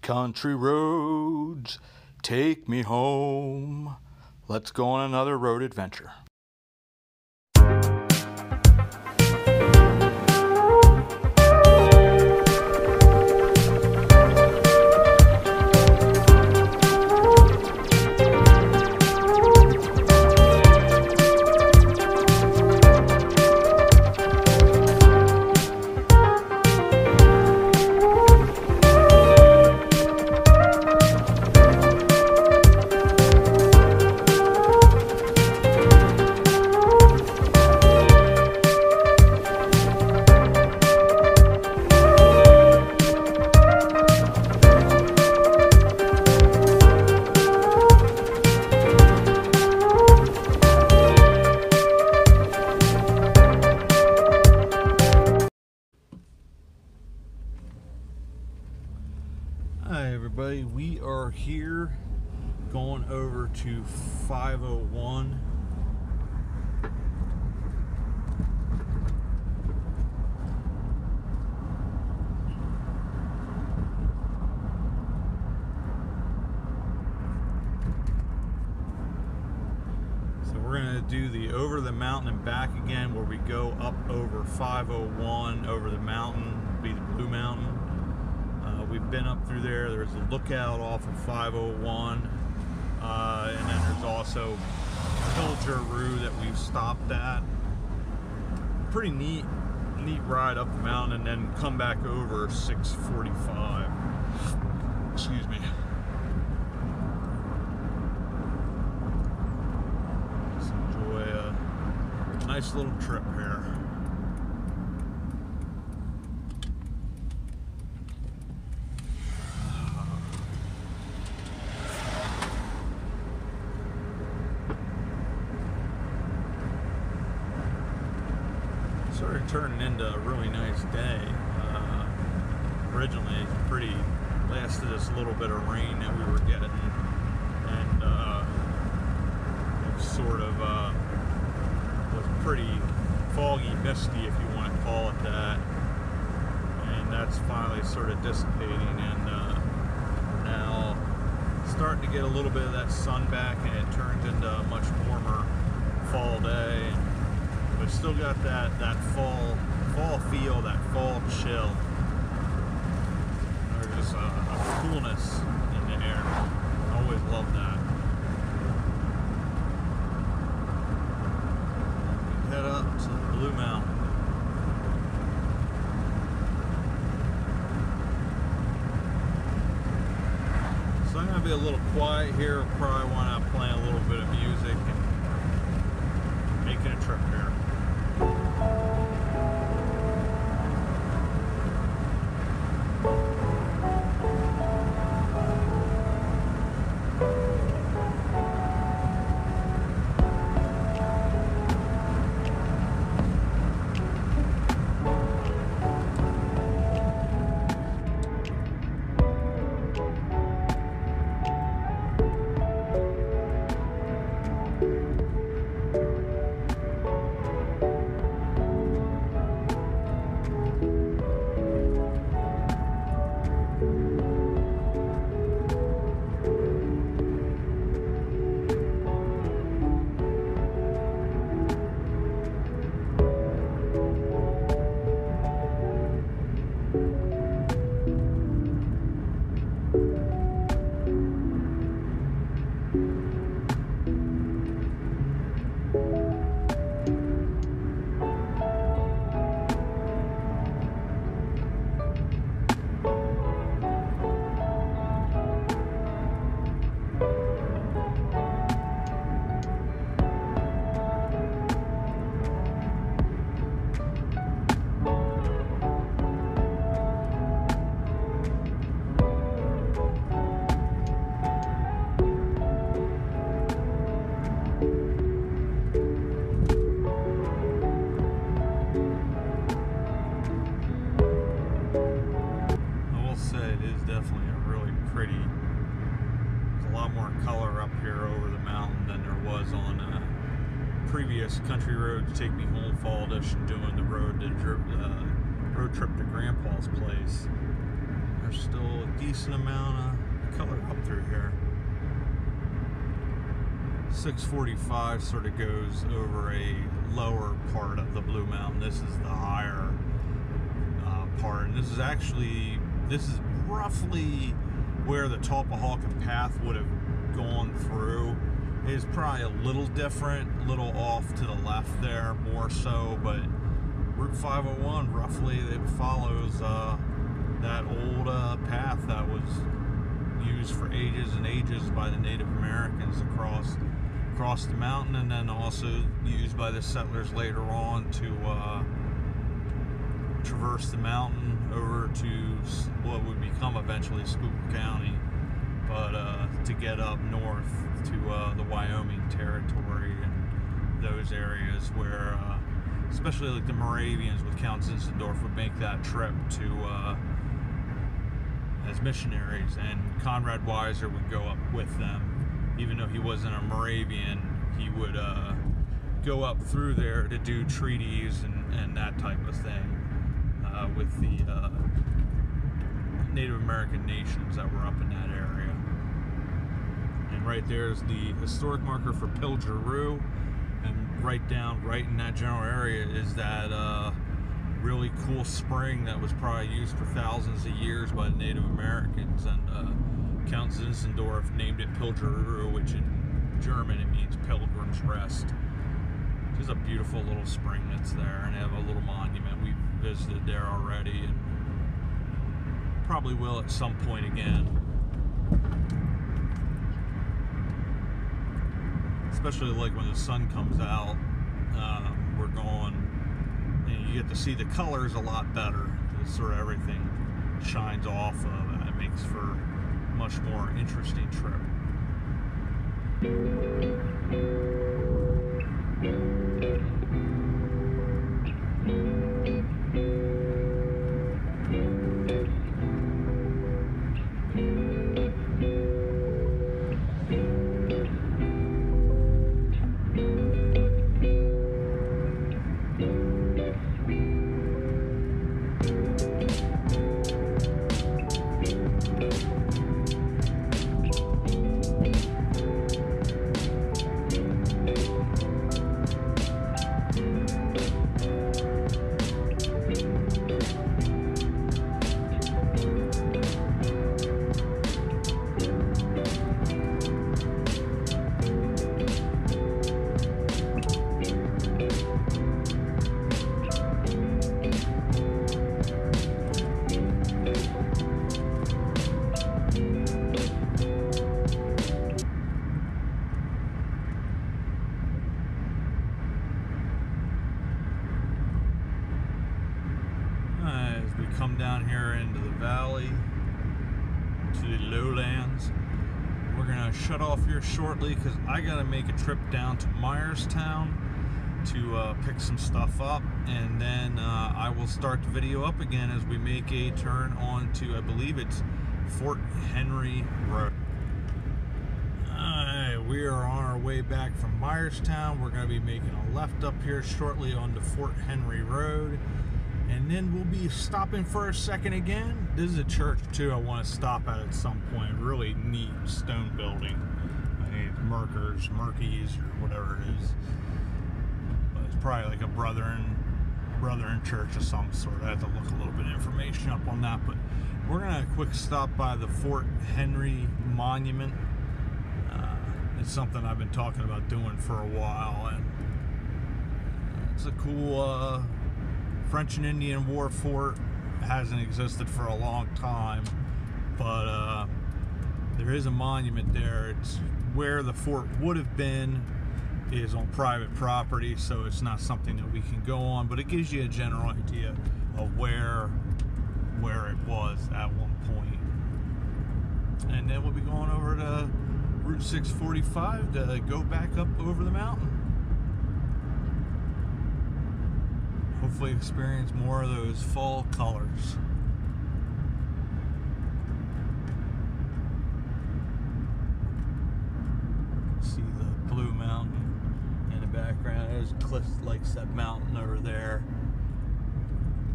Country roads, take me home. Let's go on another road adventure. Hi everybody, we are here going over to 501. So we're going to do the over the mountain and back again, where we go up over 501 over the mountain, be the Blue Mountain. We've been up through there. There's a lookout off of 501, and then there's also Pilger that we've stopped at. Pretty neat ride up the mountain, and then come back over 645. Excuse me. Let's enjoy a nice little trip here. Started turning into a really nice day. Originally, lasted us a little bit of rain that we were getting, and it sort of was pretty foggy, misty, if you want to call it that. And that's finally sort of dissipating, and now starting to get a little bit of that sun back, and it turns into a much warmer fall day. But still got that fall feel, that fall chill. There's a coolness in the air. I always love that. We head up to the Blue Mountain. So I'm going to be a little quiet here. Probably want to play a little bit of music and making a trip here. Previous Country Roads Take Me Home Fall Edition, doing the road trip to Grandpa's place. There's still a decent amount of color up through here. 645 sort of goes over a lower part of the Blue Mountain. This is the higher part, and this is roughly where the Tulpehocken path would have gone through. It is probably a little different, a little off to the left there, more so, but Route 501 roughly it follows that old path that was used for ages and ages by the Native Americans across the mountain, and then also used by the settlers later on to traverse the mountain over to what would become eventually Schuylkill County, but to get up north to the Wyoming territory and those areas where especially like the Moravians with Count Zinzendorf would make that trip to as missionaries, and Conrad Weiser would go up with them. Even though he wasn't a Moravian, he would go up through there to do treaties and that type of thing with the Native American nations that were up in that area. And right there is the historic marker for Pilgeroo, and right in that general area is that really cool spring that was probably used for thousands of years by the Native Americans, and Count Zinzendorf named it Pilgeroo, which in German it means Pilgrim's Rest. It's a beautiful little spring that's there, and they have a little monument. We've visited there already, and probably will at some point again. Especially like when the sun comes out, we're going, and you get to see the colors a lot better. Sort of everything shines off of it. It makes for a much more interesting trip. Come down here into the valley to the lowlands. We're gonna shut off here shortly because I gotta make a trip down to Myerstown to pick some stuff up, and then I will start the video up again as we make a turn onto, I believe it's Fort Henry Road. Alright, we are on our way back from Myerstown. We're gonna be making a left up here shortly onto Fort Henry Road. And then we'll be stopping for a second again. This is a church too I want to stop at some point. Really neat stone building. I think it's Merkeys or whatever it is. But it's probably like a Brethren church of some sort. I have to look a little bit of information up on that. But we're gonna quick stop by the Fort Henry Monument. It's something I've been talking about doing for a while, and it's a cool French and Indian War fort. Hasn't existed for a long time, but there is a monument there. It's where the fort would have been is on private property, so it's not something that we can go on, but it gives you a general idea of where it was at one point. And then we'll be going over to Route 645 to go back up over the mountain. Hopefully experience more of those fall colors. See the Blue Mountain in the background. There's Cliff Lakeside Mountain over there.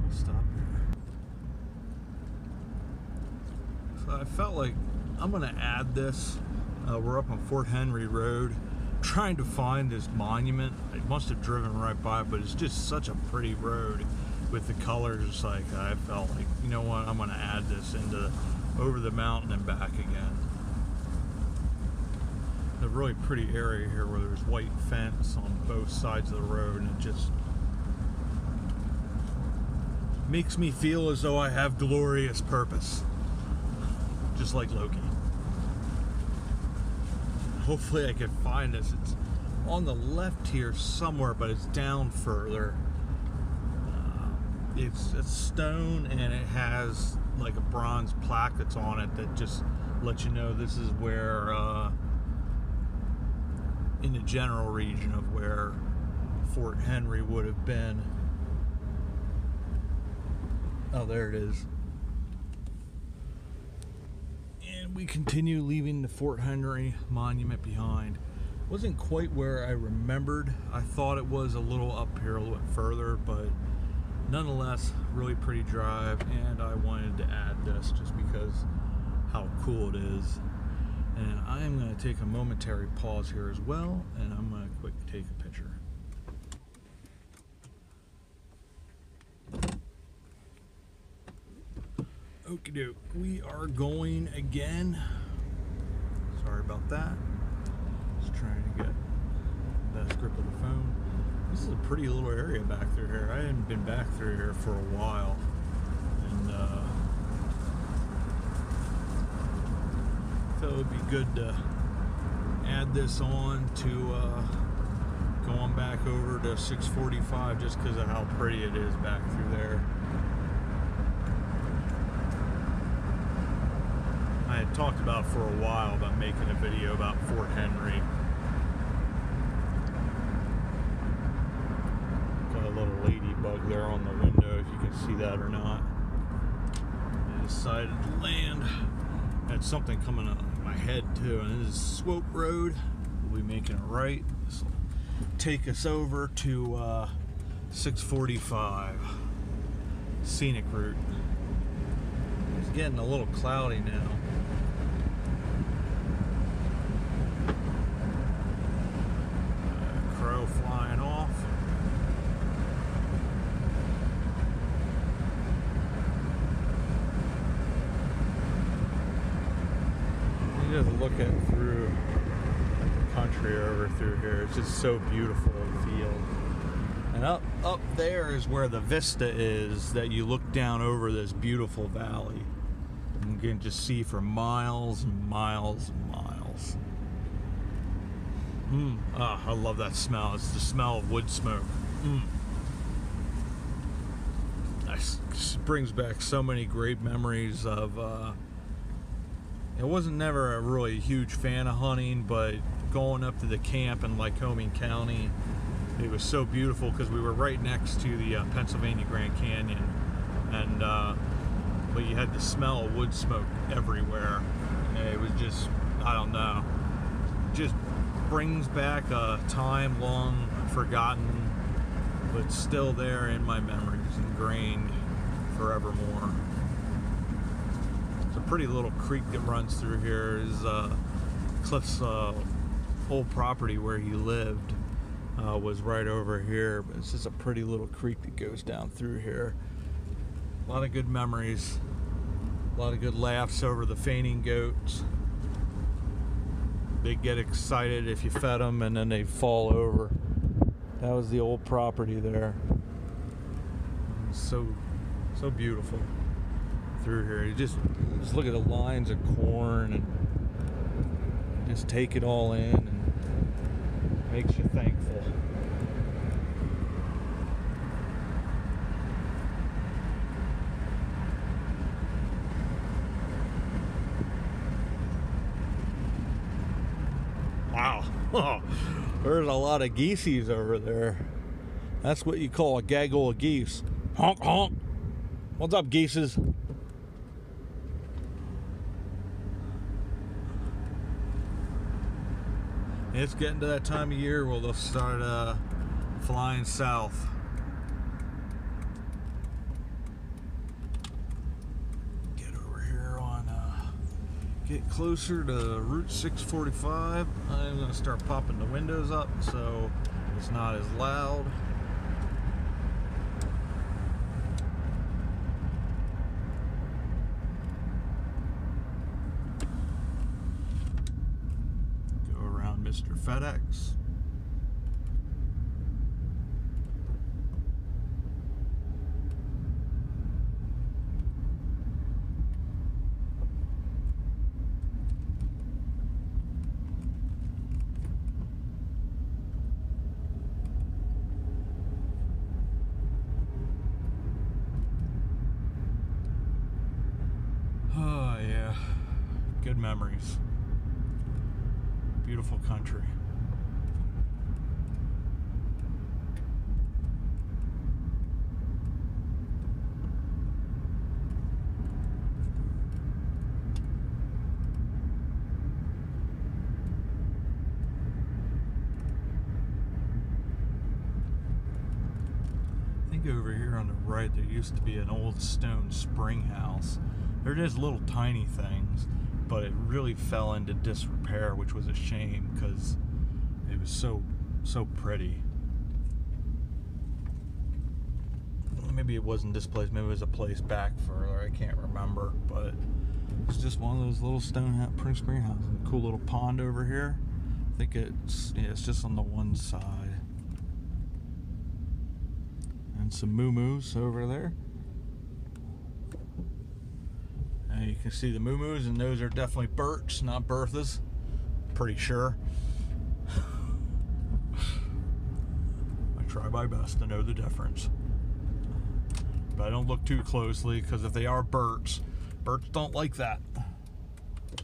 We'll stop there. I felt like I'm gonna add this. We're up on Fort Henry Road, trying to find this monument. I must have driven right by it, but it's just such a pretty road with the colors. Like, I felt like, you know what, I'm gonna add this into over the mountain and back again. A really pretty area here where there's white fence on both sides of the road, and it just makes me feel as though I have glorious purpose, just like Loki. Hopefully I can find this. It's on the left here somewhere, but it's down further. It's stone, and it has like a bronze plaque that's on it that just lets you know this is where, in the general region of where Fort Henry would have been. Oh, there it is. And we continue leaving the Fort Henry monument behind. Wasn't quite where I remembered. I thought it was a little up here, a little bit further, but nonetheless, really pretty drive, and I wanted to add this just because how cool it is. And I am going to take a momentary pause here as well, and I'm going to quick take a picture. Okie doke, we are going again. Sorry about that. Just trying to get the best grip of the phone. This is a pretty little area back through here. I hadn't been back through here for a while, and thought it would be good to add this on to going back over to 645 just because of how pretty it is back through there. I had talked about for a while about making a video about Fort Henry. Got a little ladybug there on the window, if you can see that or not. I decided to land. Had something coming up my head too, and this is Swope Road. We'll be making a right. This will take us over to 645 scenic route. It's getting a little cloudy now. Crow flying off. You just look at through the country over through here. It's just so beautiful in the field. And up there is where the vista is that you look down over this beautiful valley. And you can just see for miles and miles and miles. I love that smell. It's the smell of wood smoke. It brings back so many great memories of I wasn't never a really huge fan of hunting, but going up to the camp in Lycoming County, it was so beautiful because we were right next to the Pennsylvania Grand Canyon, and but you had the smell of wood smoke everywhere. It was just, I don't know, just brings back a time long forgotten, but still there in my memories, ingrained forevermore. It's a pretty little creek that runs through here. Is Cliff's old property where he lived was right over here, but it's just a pretty little creek that goes down through here. A lot of good memories, a lot of good laughs over the fainting goats. They'd get excited if you fed them, and then they'd fall over. That was the old property there. So beautiful through here. You just look at the lines of corn and just take it all in, and makes you thankful. Wow. Oh, there's a lot of geesies over there. That's what you call a gaggle of geese. Honk, honk. What's up, geeses? It's getting to that time of year where they'll start flying south. Get over here on get closer to Route 645, I'm going to start popping the windows up so it's not as loud. Go around Mr. FedEx. Oh yeah, good memories. Beautiful country. I think over here on the right there used to be an old stone spring house. They're just little tiny things, but it really fell into disrepair, which was a shame because it was so pretty. Maybe it wasn't this place, maybe it was a place back further, I can't remember, but it's just one of those little stone spring houses. A cool little pond over here. I think it's just on the one side. And some moo-moos over there. You can see the moo-moos, and those are definitely Bert's, not Bertha's. Pretty sure. I try my best to know the difference. But I don't look too closely, because if they are Bert's don't like that.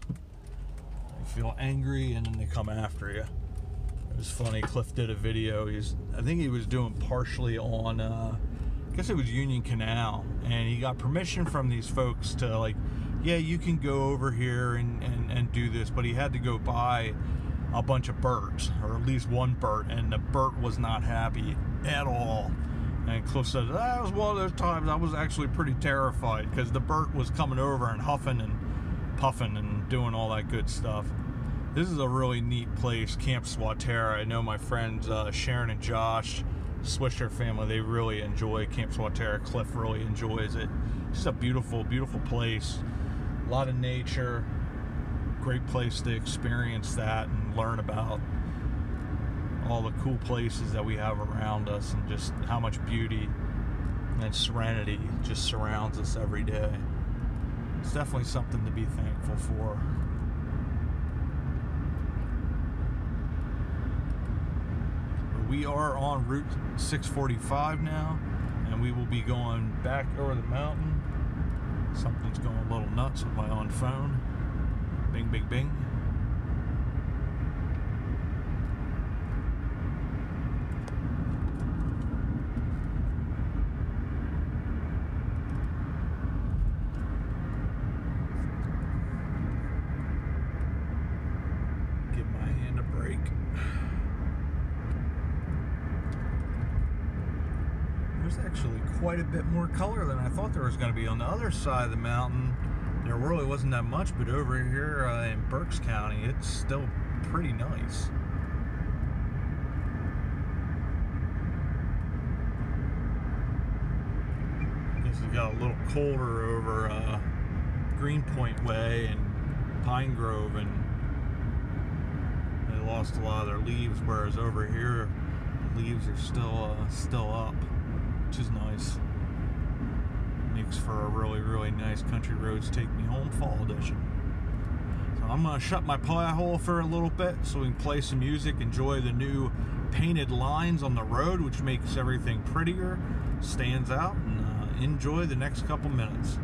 They feel angry, and then they come after you. It was funny, Cliff did a video. I think he was doing partially on, I guess it was Union Canal, and he got permission from these folks to, like, yeah, you can go over here and do this, but he had to go buy a bunch of Berts, or at least one Bert, and the Bert was not happy at all. And Cliff said, that was one of those times I was actually pretty terrified, because the Bert was coming over and huffing and puffing and doing all that good stuff. This is a really neat place, Camp Swatara. I know my friends Sharon and Josh, Swisher family, they really enjoy Camp Swatara. Cliff really enjoys it. It's just a beautiful, beautiful place. A lot of nature. Great place to experience that and learn about all the cool places that we have around us, and just how much beauty and serenity just surrounds us every day. It's definitely something to be thankful for. We are on Route 645 now, and we will be going back over the mountain. Something's going a little nuts with my own phone. Bing, bing, bing. Give my hand a break. There's actually quite a bit more color than I thought there was going to be on the other side of the mountain. There really wasn't that much, but over here in Berks County, it's still pretty nice. I guess it got a little colder over Greenpoint Way and Pine Grove, and they lost a lot of their leaves, whereas over here, the leaves are still up, which is nice. Makes for a really, really nice Country Roads Take Me Home fall edition. So I'm going to shut my pie hole for a little bit so we can play some music, enjoy the new painted lines on the road, which makes everything prettier, stands out, and enjoy the next couple minutes.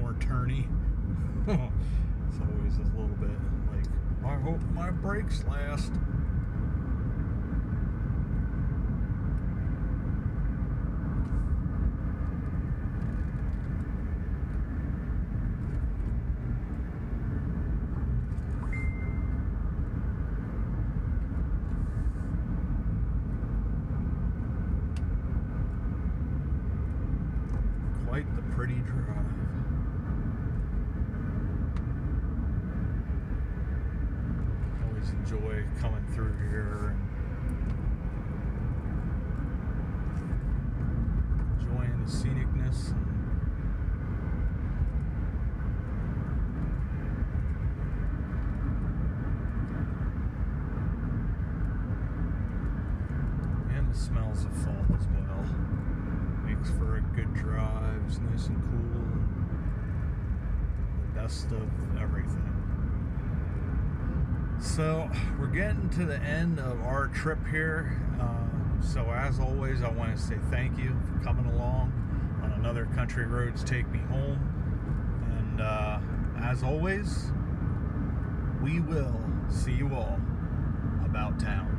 more turny. It's always a little bit like, I hope my brakes last. Quite the pretty drive. Always enjoy coming through here and enjoying the scenicness and the smells of fall as well. Makes for a good drive. It's nice and cool. The best of everything. So we're getting to the end of our trip here. So as always, I want to say thank you for coming along on another Country Roads Take Me Home. And as always, we will see you all about town.